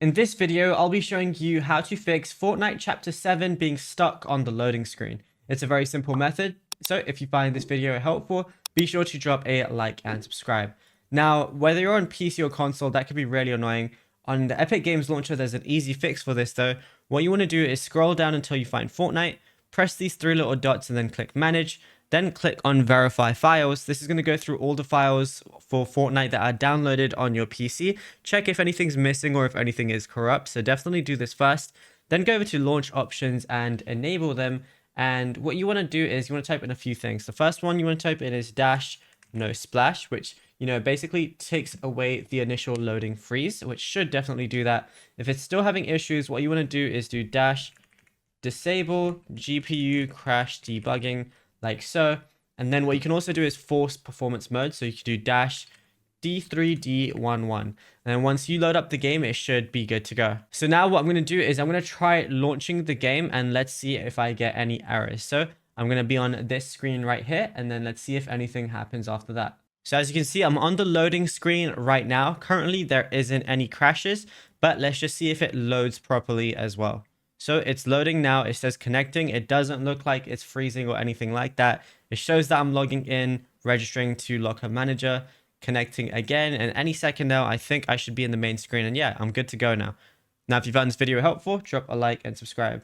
In this video, I'll be showing you how to fix Fortnite Chapter 7 being stuck on the loading screen. It's a very simple method, so if you find this video helpful, be sure to drop a like and subscribe. Now, whether you're on PC or console, that could be really annoying. On the Epic Games launcher, there's an easy fix for this though. What you want to do is scroll down until you find Fortnite, press these three little dots and then click Manage. Then click on Verify Files. This is going to go through all the files for Fortnite that are downloaded on your PC. Check if anything's missing or if anything is corrupt. So definitely do this first. Then go over to Launch Options and enable them. And what you want to do is you want to type in a few things. The first one you want to type in is dash no splash, which basically takes away the initial loading freeze, which should definitely do that. If it's still having issues, what you want to do is do dash disable GPU crash debugging, like so. And then what you can also do is force performance mode. So you can do dash D3D11. And then once you load up the game, it should be good to go. So now what I'm going to do is I'm going to try launching the game and let's see if I get any errors. So I'm going to be on this screen right here, and then let's see if anything happens after that. So as you can see, I'm on the loading screen right now. Currently, there isn't any crashes, but let's just see if it loads properly as well. So it's loading now. It says connecting. It doesn't look like it's freezing or anything like that. It shows that I'm logging in, registering to Locker Manager, connecting again. And any second now, I think I should be in the main screen. And yeah, I'm good to go now. Now, if you found this video helpful, drop a like and subscribe.